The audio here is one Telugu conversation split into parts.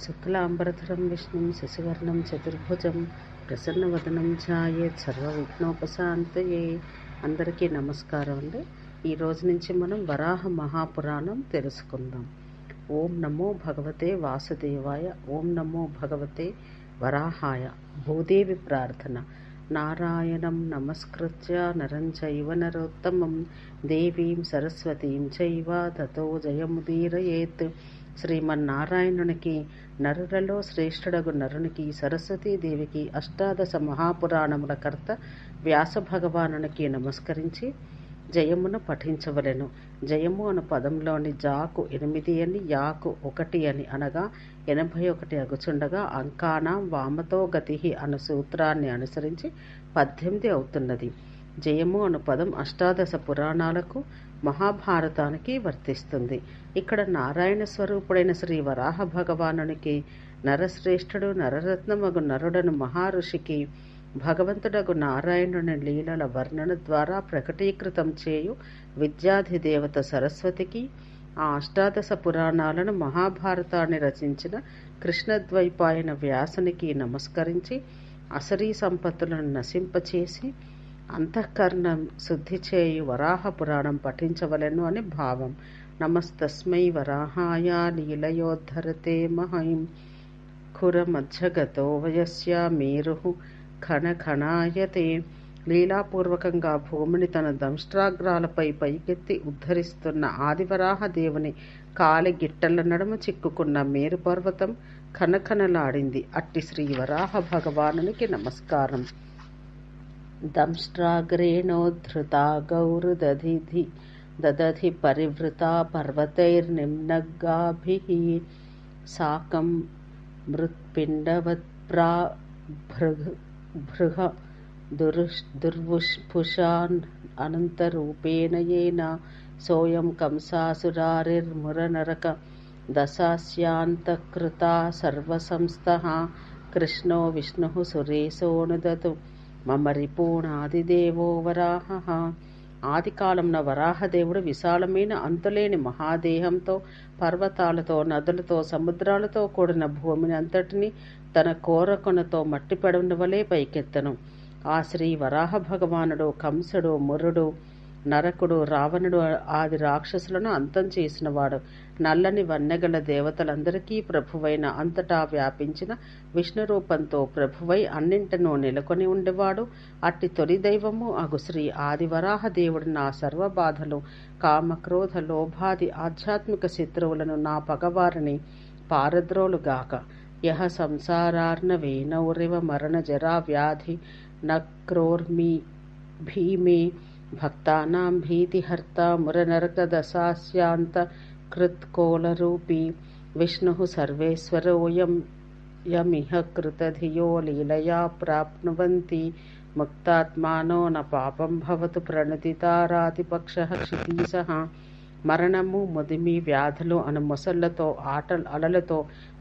శుక్లాంబరధరం విష్ణుం శశివర్ణం చతుర్భుజం ప్రసన్నవదనం ఛాయేత్ సర్వవిఘ్నోపశాంతయే. అందరికీ నమస్కారం అండి. ఈ రోజు నుంచి మనం వరాహ మహాపురాణం తెలుసుకుందాం. ఓం నమో భగవతే వాసుదేవాయ, ఓం నమో భగవతే వరాహాయ. భూదేవి ప్రార్థన. నారాయణం నమస్కృత్య నరం చైవ నరోత్తమం దేవీం సరస్వతీం చైవ తతో జయముదీరయేత్. శ్రీమన్నారాయణునికి, నరులలో శ్రేష్ఠుడగు నరునికి, సరస్వతీదేవికి, అష్టాదశ మహాపురాణముల కర్త వ్యాస భగవానునికి నమస్కరించి జయమును పఠించవలెను. జయము అను పదంలోని జాకు 8 అని, యాకు 1 అని, అనగా 81 అగుచుండగా అంకానాం వామతో గతి అను సూత్రాన్ని అనుసరించి 18 అవుతున్నది. జయము అను పదం అష్టాదశ పురాణాలకు, మహాభారతానికి వర్తిస్తుంది. ఇక్కడ నారాయణ స్వరూపుడైన శ్రీ వరాహ భగవానునికి, నరశ్రేష్ఠుడు నరరత్నమగు నరుడను మహారుషికి, భగవంతుడగు నారాయణుని లీలల వర్ణన ద్వారా ప్రకటీకృతం చేయు విద్యాధిదేవత సరస్వతికి, ఆ అష్టాదశ పురాణాలను మహాభారతాన్ని రచించిన కృష్ణద్వైపాయన వ్యాసునికి నమస్కరించి అసరీ సంపత్తులను నశింపచేసి అంతఃకరణం శుద్ధి చేయు వరాహ పురాణం పఠించవలెను అని భావం. నమస్తస్మై వరాహాయ లీలయోద్ధరతే మహైం ఖురమధ్యగతో వయస్య మేరు ఖణఖణాయతే. లీలాపూర్వకంగా భూమిని తన దంష్ట్రాగ్రాలపై పైకెత్తి ఉద్ధరిస్తున్న ఆదివరాహ దేవుని కాలి గిట్టల నడుమ చిక్కుకున్న మేరు పర్వతం ఖనఖనలాడింది. అట్టి శ్రీ వరాహ భగవానునికి నమస్కారం. దంష్ట్రాగ్రేణోద్ధృతా గౌరు దదధి పరివృతా పర్వతైర్నిమ్నగాభిః సాకం మృత్పిండవత్ప్రాభృహ దుర్వుష్పుషాన్ అనంతరూపేణ యేన సోయం కంసాసురారిర్మురనరక దశాస్యాంతఃకృతా సర్వసంస్థః కృష్ణో విష్ణుః సురేశోనుదతు మమ రిపూణాదిదేవో వరాహః. ఆదికాలంన వరాహదేవుడు విశాలమైన అంతులేని మహాదేహంతో పర్వతాలతో, నదులతో, సముద్రాలతో కూడిన భూమిని అంతటినీ తన కోరకొనతో మట్టి పెడవుల వలె పైకెత్తను. ఆ శ్రీ వరాహ భగవానుడు కంసుడు, మురుడు, నరకుడు, రావణుడు ఆది రాక్షసులను అంతం చేసినవాడు. నల్లని వన్నెగల దేవతలందరికీ ప్రభువైన, అంతటా వ్యాపించిన విష్ణు రూపంతో ప్రభువై అన్నింటనూ నెలకొని ఉండేవాడు. అట్టి తొలి దైవము అగు శ్రీ ఆదివరాహ దేవుడు నా సర్వబాధలు, కామక్రోధ లోభాది ఆధ్యాత్మిక శత్రువులను, నా పగవారిని పారద్రోలుగాక. యహ సంసారార్ణవేనౌరివ మరణ జరా వ్యాధి నక్రోర్మి భీమే భక్తానాం భీతిహర్త మురనరక దశాస్యాంత కృత్కోలరూపీ విష్ణుః సర్వేశ్వరోయం యమిహ కృతధియో లీలయా ప్రాప్నువంతి ముక్తాత్మానో న పాపం భవతు ప్రణతితారాతిపక్షః క్షితీశః. మరణము, ముదిమి, వ్యాధులు అను మొసళ్లతో, అలలతో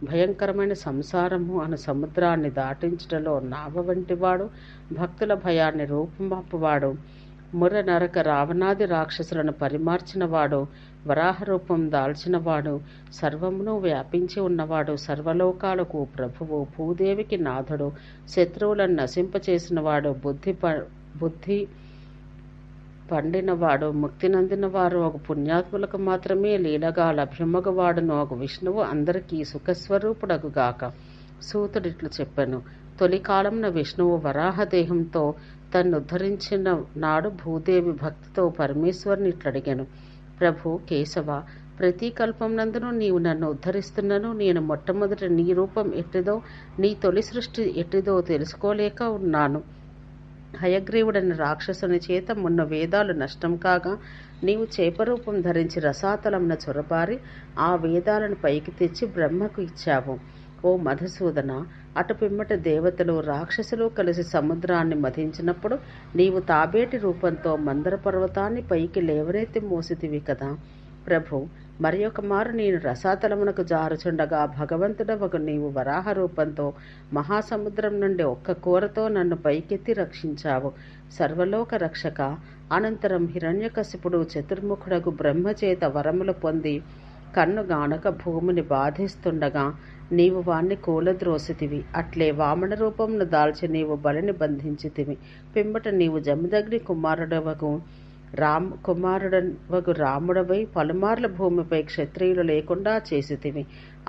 భయంకరమైన సంసారము అను సముద్రాన్ని దాటించుటలో నావ వంటివాడు, భక్తుల భయాన్ని రూపుమాపువాడు, ముర నరక రావణాది రాక్షసులను పరిమార్చినవాడు, వరాహ రూపం దాల్చినవాడు, సర్వమును వ్యాపించి ఉన్నవాడు, సర్వలోకాలకు ప్రభువు, భూదేవికి నాథుడు, శత్రువులను నశింపచేసినవాడు, బుద్ధి పండినవాడు, ముక్తి నందినవారు ఒక పుణ్యాత్ములకు మాత్రమే లీలగా లభ్యమగవాడును ఒక విష్ణువు అందరికీ సుఖస్వరూపుడగుగాక. సూతుడిట్లు చెప్పెను. తొలి కాలంన విష్ణువు వరాహదేహంతో తన్ను ఉద్ధరించిన నాడు భూదేవి భక్తితో పరమేశ్వరుని ఇట్లడిగాను. ప్రభు కేశవ, ప్రతి కల్పం నందును నీవు నన్ను ఉద్ధరిస్తున్నను. నేను మొట్టమొదట నీ రూపం ఎట్టిదో, నీ తొలి సృష్టి ఎట్టిదో తెలుసుకోలేక ఉన్నాను. హయగ్రీవుడని రాక్షసుని చేత మొన్న వేదాలు నష్టం కాగా నీవు చేపరూపం ధరించి రసాతలంన చొరబారి ఆ వేదాలను పైకి తెచ్చి బ్రహ్మకు ఇచ్చావు. ఓ మధుసూదన, అటు పిమ్మట దేవతలు, రాక్షసులు కలిసి సముద్రాన్ని మధించినప్పుడు నీవు తాబేటి రూపంతో మందర పర్వతాన్ని పైకి లేవనెత్తి మోసితివి కదా. ప్రభు, మరి ఒక మారు నేను రసాతలమునకు జారుచుండగా భగవంతుడవగు నీవు వరాహ రూపంతో మహాసముద్రం నుండి ఒక్క కూరతో నన్ను పైకెత్తి రక్షించావు. సర్వలోక రక్షక. అనంతరం హిరణ్యకశిపుడు చతుర్ముఖుడగు బ్రహ్మచేత వరములు పొంది కన్ను గానక భూమిని బాధిస్తుండగా నీవు వాణ్ణి కూలద్రోసితివి. అట్లే వామన రూపమును దాల్చి నీవు బలిని బంధించితివి. పిమ్మట నీవు జమదగ్ని కుమారుడవగు రాముడవై పలుమార్ల భూమిపై క్షత్రియులు లేకుండా చేసితివి.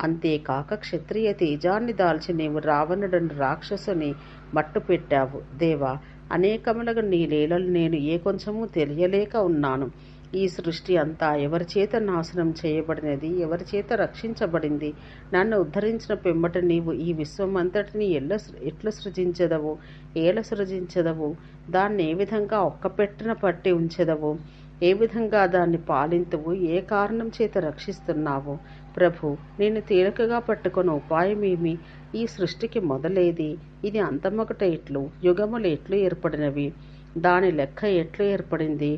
అంతేకాక క్షత్రియ తేజాన్ని దాల్చి నీవు రావణుడను రాక్షసుని మట్టు పెట్టావు. దేవా, అనేకములుగా నీ లీలలు నేను ఏ కొంచెము తెలియలేక ఉన్నాను. ఈ సృష్టి అంతా ఎవరిచేత నాశనం చేయబడినది, ఎవరిచేత రక్షించబడింది? నన్ను ఉద్ధరించిన పిమ్మట నీవు ఈ విశ్వమంతటిని ఎట్లు సృజించదవు, ఏల సృజించదవు? దాన్ని ఏ విధంగా ఒక్కపెట్టున పట్టి ఉంచెదవు? ఏ విధంగా దాన్ని పాలింతువు? ఏ కారణం చేత రక్షిస్తున్నావు? ప్రభు, నేను తేలికగా పట్టుకున్న ఉపాయమేమి? ఈ సృష్టికి మొదలేది? ఇది అంతమొకట ఎట్లు? యుగములు ఎట్లు ఏర్పడినవి? దాని లెక్క ఎట్లు ఏర్పడింది?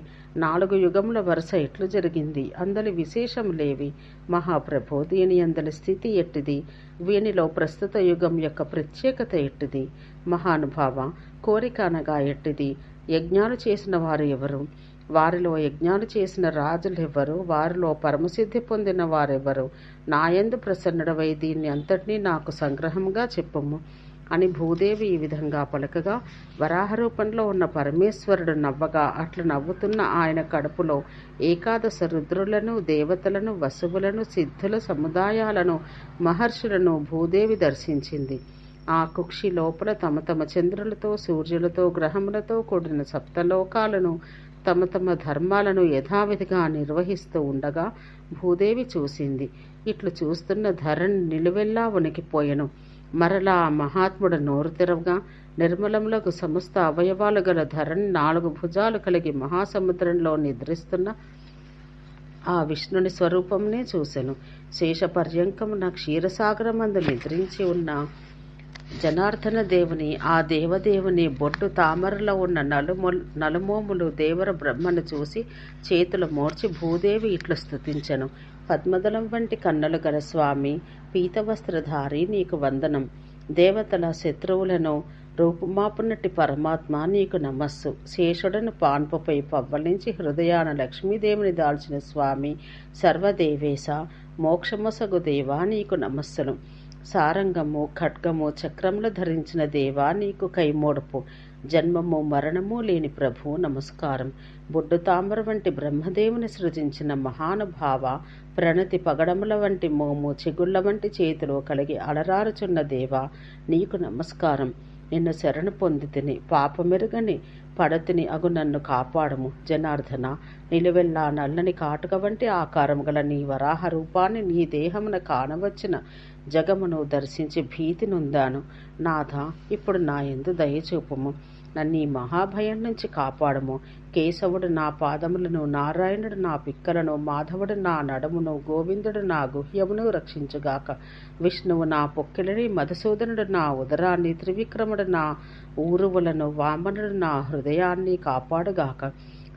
4 యుగముల వరుస ఎట్లు జరిగింది? అందలి విశేషములేవి? మహాప్రభో, దీని అందలి స్థితి ఎట్టిది? వీనిలో ప్రస్తుత యుగం యొక్క ప్రత్యేకత ఎట్టిది? మహానుభావ, కోరిక అనగా ఎట్టిది? యజ్ఞాలు చేసిన వారు ఎవరు? వారిలో యజ్ఞాలు చేసిన రాజులెవరు? వారిలో పరమసిద్ధి పొందిన వారెవరు? నాయందు ప్రసన్నుడవై దీన్ని అంతటినీ నాకు సంగ్రహంగా చెప్పుము అని భూదేవి ఈ విధంగా పలకగా, వరాహ రూపంలో ఉన్న పరమేశ్వరుడు నవ్వగా, అట్లు నవ్వుతున్న ఆయన కడుపులో ఏకాదశ రుద్రులను, దేవతలను, వసువులను, సిద్ధుల సముదాయాలను, మహర్షులను భూదేవి దర్శించింది. ఆ కుక్షి లోపల తమ తమ చంద్రులతో, సూర్యులతో, గ్రహములతో కూడిన సప్తలోకాలను తమ తమ ధర్మాలను యథావిధిగా నిర్వహిస్తూ ఉండగా భూదేవి చూసింది. ఇట్లు చూస్తున్న ధరణి నిలువెల్లా వణికిపోయెను. మరలా ఆ మహాత్ముడు నోరు తెరవగా నిర్మలములకు సమస్త అవయవాలు గల ధరణి 4 భుజాలు కలిగి మహాసముద్రంలో నిద్రిస్తున్న ఆ విష్ణుని స్వరూపంనే చూసెను. శేషపర్యంకమున క్షీరసాగరమందు నిద్రించి ఉన్న జనార్దన దేవుని, ఆ దేవదేవుని బొట్టు తామరలో ఉన్న నలుమోములు దేవర బ్రహ్మను చూసి చేతులు మోర్చి భూదేవి ఇట్లు స్తుతించెను. పద్మదళం వంటి కన్నులు గల స్వామి, పీతవస్త్రధారి, నీకు వందనం. దేవతల శత్రువులను రూపుమాపునట్టి పరమాత్మ, నీకు నమస్సు. శేషుడను పాన్పుపై పవ్వలించి హృదయాన లక్ష్మీదేవిని దాల్చిన స్వామి, సర్వదేవేశ, మోక్షమొసగు దేవా, నీకు నమస్సులు. సారంగము, ఖడ్గము, చక్రములు ధరించిన దేవా, నీకు కైమోడుపు. జన్మము మరణము లేని ప్రభు, నమస్కారం. బొడ్డు తామర వంటి బ్రహ్మదేవుని సృజించిన మహానుభావ, ప్రణతి పగడముల వంటి మోము, చిగుళ్ల వంటి చేతులు కలిగి అలరారుచున్న దేవా, నీకు నమస్కారం. నిన్ను శరణు పొందితిని, పాపమెరుగని పడతిని అగు నన్ను కాపాడము. జనార్దన, నిలువెల్లా నల్లని కాటుక వంటి ఆకారం గల నీ వరాహ రూపాన్ని నీ దేహమున కానవచ్చిన జగమును దర్శించి భీతి నొందాను. నాథ, ఇప్పుడు నా యందు దయచూపుము. నన్ను ఈ మహాభయం నుంచి కాపాడము. కేశవుడు నా పాదములను, నారాయణుడు నా పిక్కలను, మాధవుడు నా నడుమును, గోవిందుడు నా గుహ్యమును రక్షించుగాక. విష్ణువు నా పొక్కిలని, మధుసూదనుడు నా ఉదరాన్ని, త్రివిక్రముడు నా ఊరువులను, వామనుడు నా హృదయాన్ని కాపాడుగాక.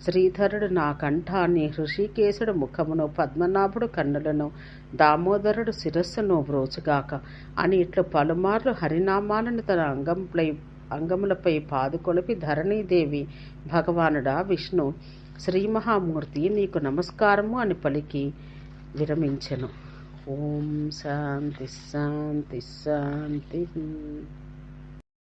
శ్రీధరుడు నా కంఠాన్ని, హృషికేశుడు ముఖమును, పద్మనాభుడు కన్నులను, దామోదరుడు శిరస్సును బ్రోచుగాక అని ఇట్లు పలుమార్లు హరినామాలను తన అంగములపై పాదుకొలిపి ధరణీదేవి, భగవానుడా విష్ణు, శ్రీ మహామూర్తి, నీకు నమస్కారము అని పలికి విరమించెను. ఓం శాంతి శాంతి శాంతి.